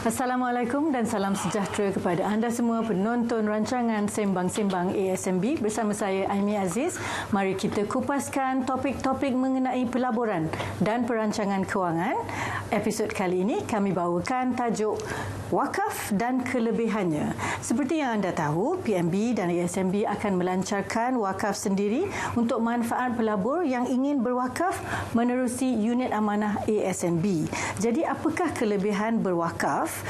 Assalamualaikum dan salam sejahtera kepada anda semua penonton rancangan Sembang-Sembang ASMB bersama saya Aimi Aziz. Mari kita kupaskan topik-topik mengenai pelaburan dan perancangan kewangan. Episod kali ini kami bawakan tajuk Wakaf dan Kelebihannya. Seperti yang anda tahu, PMB dan ASMB akan melancarkan wakaf sendiri untuk manfaat pelabur yang ingin berwakaf menerusi unit amanah ASMB. Jadi apakah kelebihan berwakaf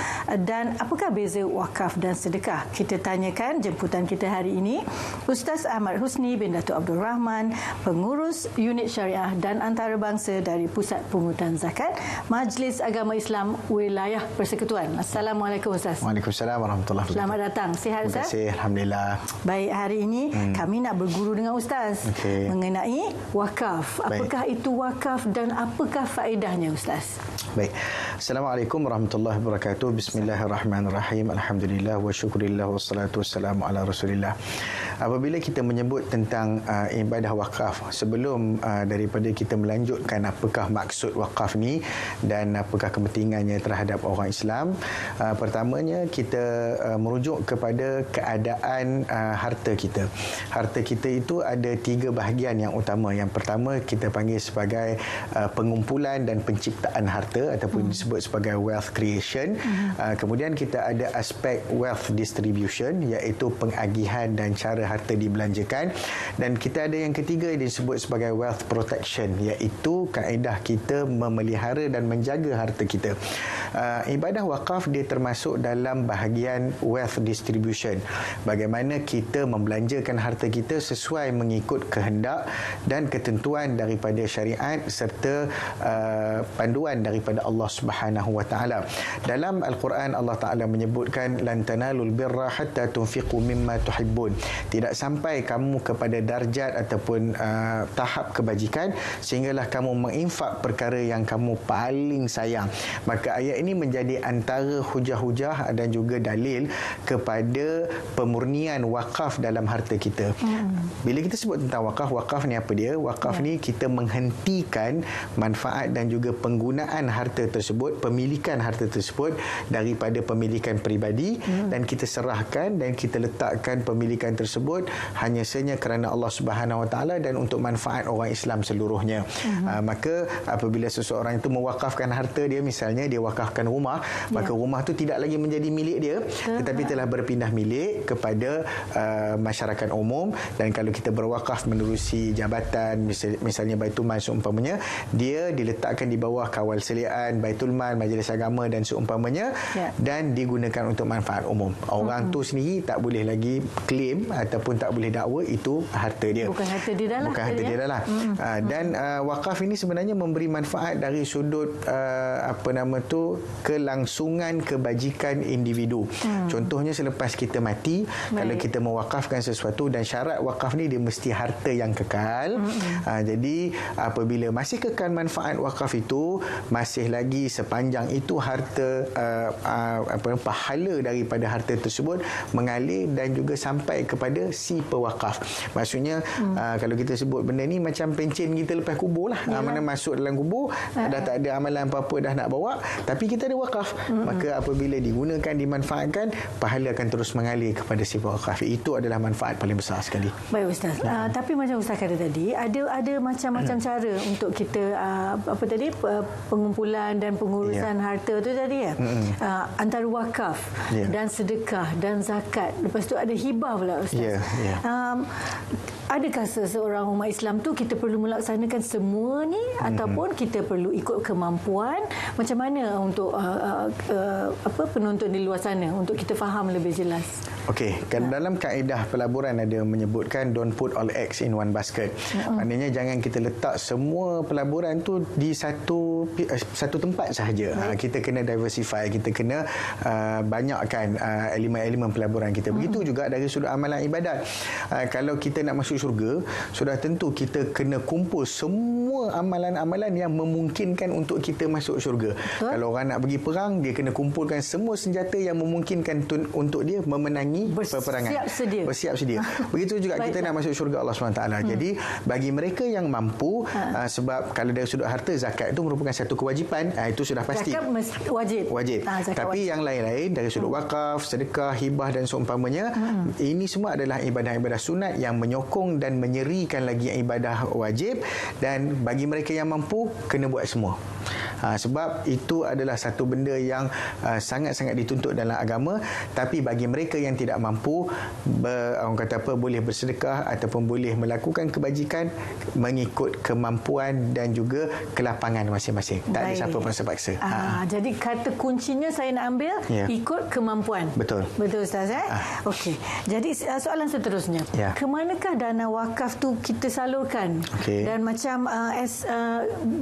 dan apakah beza wakaf dan sedekah? Kita tanyakan jemputan kita hari ini Ustaz Ahmad Husni bin Datuk Abdul Rahman, pengurus unit syariah dan antarabangsa dari Pusat Pungutan Zakat Majlis Agama Islam Wilayah Persekutuan. Assalamualaikum Ustaz. Waalaikumsalam warahmatullahi wabarakatuh. Selamat datang. Sihat Ustaz? Terima kasih, alhamdulillah. Baik, hari ini kami nak berguru dengan Ustaz mengenai wakaf. Apakah itu wakaf dan apakah faedahnya Ustaz? Baik. Assalamualaikum warahmatullahi wabarakatuh. Bismillahirrahmanirrahim. Alhamdulillah wa syukurillah wassalatu wassalamu ala Rasulillah. Apabila kita menyebut tentang ibadah wakaf, sebelum daripada kita melanjutkan apakah maksud wakaf ni dan apakah kepentingannya terhadap orang Islam, pertamanya kita merujuk kepada keadaan harta kita. Harta kita itu ada 3 bahagian yang utama. Yang pertama kita panggil sebagai pengumpulan dan penciptaan harta ataupun disebut sebagai wealth creation. Kemudian kita ada aspek wealth distribution, iaitu pengagihan dan cara harta dibelanjakan, dan kita ada yang ketiga yang disebut sebagai wealth protection, iaitu kaedah kita memelihara dan menjaga harta kita. Ibadah wakaf dia termasuk dalam bahagian wealth distribution, bagaimana kita membelanjakan harta kita sesuai mengikut kehendak dan ketentuan daripada syariat serta panduan daripada Allah Subhanahu wa taala. Dalam Al-Quran Allah Taala menyebutkan lan tanalul birra hatta tunfiqu mimma tuhibbun. Tidak sampai kamu kepada darjat ataupun tahap kebajikan sehinggalah kamu menginfak perkara yang kamu paling sayang. Maka ayat ini menjadi antara hujah-hujah dan juga dalil kepada pemurnian wakaf dalam harta kita. Bila kita sebut tentang wakaf, wakaf ni apa dia? Wakaf ni kita menghentikan manfaat dan juga penggunaan harta tersebut, pemilikan harta tersebut daripada pemilikan peribadi, dan kita serahkan dan kita letakkan pemilikan tersebut hanya sahaja kerana Allah Subhanahu Wa Taala dan untuk manfaat orang Islam seluruhnya. Maka apabila seseorang itu mewakafkan harta dia, misalnya dia wakafkan rumah, maka rumah tu tidak lagi menjadi milik dia, tetapi telah berpindah milik kepada masyarakat umum. Dan kalau kita berwakaf menerusi jabatan, misalnya Baitul Mal seumpamanya, dia diletakkan di bawah kawal seliaan Baitul Mal, Majlis Agama dan seumpamanya, dan digunakan untuk manfaat umum. Orang tu sendiri tak boleh lagi claim ataupun tak boleh dakwa itu harta dia. Bukan harta dia dah lah. Bukan harta dia dah lah. Dan wakaf ini sebenarnya memberi manfaat dari sudut kelangsungan kebajikan individu. Contohnya selepas kita mati, kalau kita mewakafkan sesuatu, dan syarat wakaf ni dia mesti harta yang kekal. Jadi apabila masih kekal manfaat wakaf itu, masih lagi sepanjang itu harta pahala daripada harta tersebut mengalir dan juga sampai kepada si pewakaf. Maksudnya kalau kita sebut benda ni macam pencen kita lepas kubur lah. Mana masuk dalam kubur dah tak ada amalan apa-apa dah nak bawa, tapi kita ada wakaf. Maka apabila digunakan, dimanfaatkan, pahala akan terus mengalir kepada si pewakaf. Itu adalah manfaat paling besar sekali. Baik Ustaz. Tapi macam Ustaz kata tadi, ada macam-macam cara untuk kita pengumpulan dan pengurusan harta tu tadi ya. Antara wakaf dan sedekah dan zakat. Lepas tu ada hibah pula Ustaz. Adakah seseorang umat Islam tu kita perlu melaksanakan semua ni ataupun kita perlu ikut kemampuan? Macam mana untuk penonton di luar sana untuk kita faham lebih jelas? Okey, kan dalam kaedah pelaburan ada menyebutkan don't put all eggs in one basket. Maknanya jangan kita letak semua pelaburan tu di satu tempat sahaja. Kita kena diversify, kita kena banyakkan elemen-elemen pelaburan kita. Begitu juga dari sudut amalan ibadat. Kalau kita nak masuk masuk syurga, sudah tentu kita kena kumpul semua amalan-amalan yang memungkinkan untuk kita masuk syurga. Betul. Kalau orang nak pergi perang, dia kena kumpulkan semua senjata yang memungkinkan untuk dia memenangi peperangan. Bersiap sedia. Begitu juga kita nak masuk syurga Allah SWT. Jadi bagi mereka yang mampu, sebab kalau dari sudut harta, zakat itu merupakan satu kewajipan, itu sudah pasti. Zakat wajib. Tapi yang lain-lain dari sudut wakaf, sedekah, hibah dan seumpamanya, ini semua adalah ibadah-ibadah sunat yang menyokong dan menyerikan lagi ibadah wajib, dan bagi mereka yang mampu kena buat semua. Sebab itu adalah satu benda yang sangat-sangat dituntut dalam agama. Tapi bagi mereka yang tidak mampu, orang kata apa, boleh bersedekah ataupun boleh melakukan kebajikan mengikut kemampuan dan juga kelapangan masing-masing. Tak ada siapa paksa-paksa. Jadi kata kuncinya saya nak ambil ikut kemampuan. Betul Ustaz. Okey. Jadi soalan seterusnya, kemanakah dana wakaf tu kita salurkan? Dan macam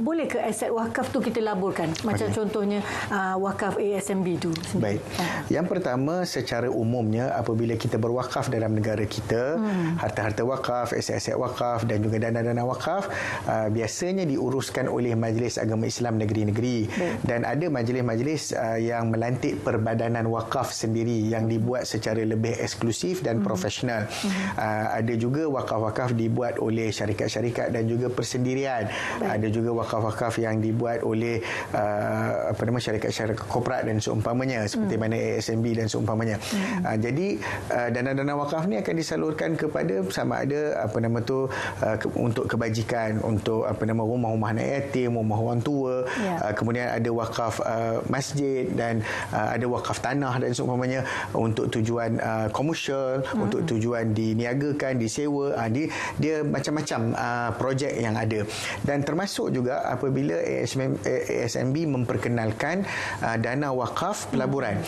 boleh ke aset wakaf tu kita laburkan? Macam contohnya wakaf ASMB tu sendiri. Baik. Yang pertama, secara umumnya apabila kita berwakaf dalam negara kita, harta-harta wakaf, aset-aset wakaf dan juga dana-dana wakaf biasanya diuruskan oleh Majlis Agama Islam negeri-negeri. Dan ada majlis-majlis yang melantik perbadanan wakaf sendiri yang dibuat secara lebih eksklusif dan profesional. Ada juga wakaf-wakaf dibuat oleh syarikat-syarikat dan juga persendirian. Ada juga wakaf-wakaf yang dibuat oleh syarikat-syarikat korporat dan seumpamanya, seperti mana ASMB dan seumpamanya. Jadi dana-dana wakaf ni akan disalurkan kepada sama ada untuk kebajikan, untuk rumah-rumah anak yatim, rumah orang tua, kemudian ada wakaf masjid dan ada wakaf tanah dan seumpamanya untuk tujuan komersial, untuk tujuan diniagakan, disewa. Dia macam-macam projek yang ada. Dan termasuk juga apabila ASMB memperkenalkan dana wakaf pelaburan.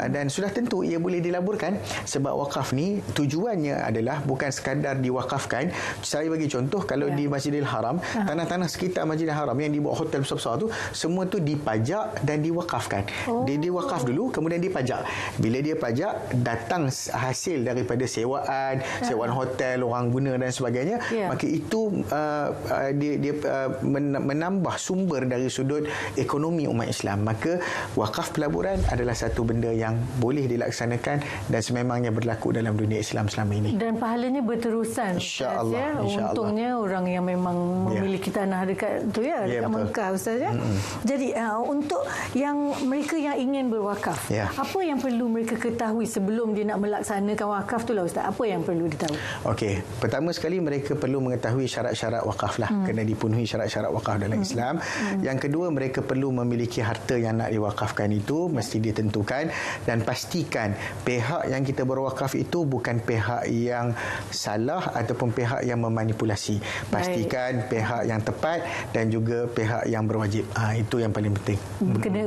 Dan sudah tentu ia boleh dilaburkan sebab wakaf ni tujuannya adalah bukan sekadar diwakafkan. Saya bagi contoh, kalau di Masjidil Haram, tanah-tanah sekitar Masjidil Haram yang dibuat hotel besar-besar tu, semua tu dipajak dan diwakafkan. Dia diwakaf dulu, kemudian dipajak. Bila dia pajak, datang hasil daripada sewaan hotel, orang guna dan sebagainya, maka itu dia menambah sumber dari sudut ekonomi umat Islam. Maka wakaf pelaburan adalah satu benda yang boleh dilaksanakan dan sememangnya berlaku dalam dunia Islam selama ini. Dan pahalanya berterusan. InsyaAllah. Untungnya orang yang memang memiliki tanah dekat tu dekat Mekah, Ustaz Jadi untuk yang mereka yang ingin berwakaf, apa yang perlu mereka ketahui sebelum dia nak melaksanakan wakaf tu lah, Ustaz? Apa yang perlu ditahu? Okey, pertama sekali mereka perlu mengetahui syarat-syarat wakaf lah. Kena dipenuhi syarat-syarat wakaf dalam Islam. Yang kedua, mereka perlu memiliki harta yang nak diwakafkan itu mesti ditentukan, dan pastikan pihak yang kita berwakaf itu bukan pihak yang salah ataupun pihak yang memanipulasi. Pastikan pihak yang tepat dan juga pihak yang berwajib. Itu yang paling penting.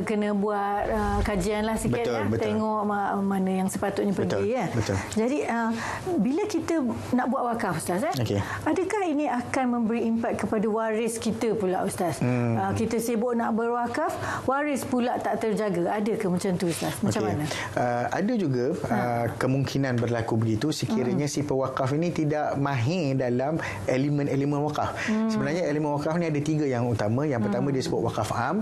Kena buat kajian lah sikit. Betul. Tengok mana yang sepatutnya pergi. Betul. Jadi bila kita nak buat wakaf, Ustaz, adakah ini akan memberi impak kepada waris kita pula, Ustaz? Kita sibuk nak berwakaf, waris pula tak terjaga. Ada ke macam tu, Ustaz? Macam mana? Ada juga kemungkinan berlaku begitu sekiranya si pewakaf ini tidak mahir dalam elemen-elemen wakaf. Sebenarnya elemen wakaf ni ada 3 yang utama. Yang pertama dia sebut wakaf am,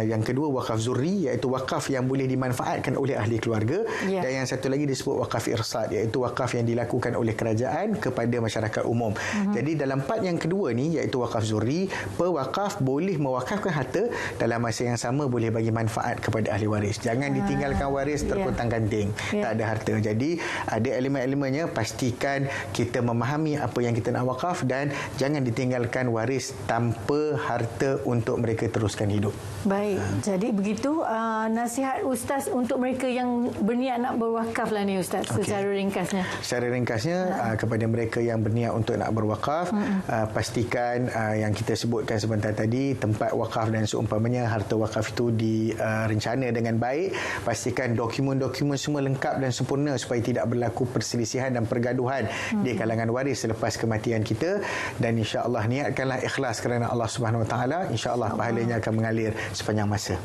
yang kedua wakaf zurri, iaitu wakaf yang boleh dimanfaatkan oleh ahli keluarga, dan yang satu lagi disebut wakaf irsad, iaitu wakaf yang dilakukan oleh kerajaan kepada masyarakat umum. Jadi dalam part yang kedua ni, iaitu wakaf zurri, pewakaf boleh mewakafkan harta, dalam masa yang sama boleh bagi manfaat kepada ahli waris. Jangan ditinggalkan waris terkontang-kanting, tak ada harta. Jadi ada elemen-elemennya. Pastikan kita memahami apa yang kita nak wakaf dan jangan ditinggalkan waris tanpa harta untuk mereka teruskan hidup. Baik. Jadi begitu nasihat Ustaz untuk mereka yang berniat nak berwakaf lah ni, Ustaz, secara ringkasnya. Secara ringkasnya kepada mereka yang berniat untuk nak berwakaf, pastikan yang kita sebutkan sebentar tadi, tempat wakaf dan seumpamanya, harta wakaf itu direncana dengan baik. Pastikan dokumen-dokumen semua lengkap dan sempurna supaya tidak berlaku perselisihan dan pergaduhan di kalangan waris selepas kematian kita. Dan insya-Allah niatkanlah ikhlas kerana Allah Subhanahu Wa Taala, insya-Allah pahalanya akan mengalir sepanjang masa.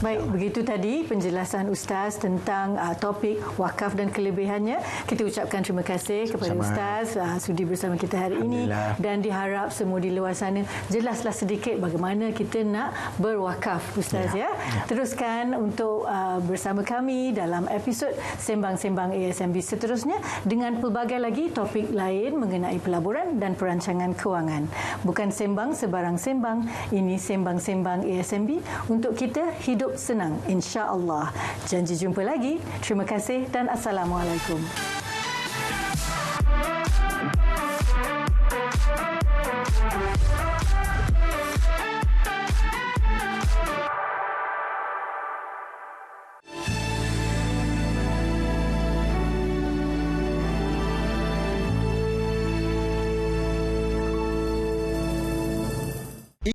Baik, begitu tadi penjelasan Ustaz tentang topik wakaf dan kelebihannya. Kita ucapkan terima kasih kepada Ustaz sudi bersama kita hari ini, dan diharap semua di luar sana jelaslah sedikit bagaimana kita nak berwakaf, Ustaz ya. Teruskan untuk bersama kami dalam episod Sembang-Sembang ASMB seterusnya dengan pelbagai lagi topik lain mengenai pelaburan dan perancangan kewangan. Bukan sembang sebarang sembang, ini Sembang-Sembang ASMB untuk kita hidup senang, insya-Allah. Janji jumpa lagi. Terima kasih dan Assalamualaikum.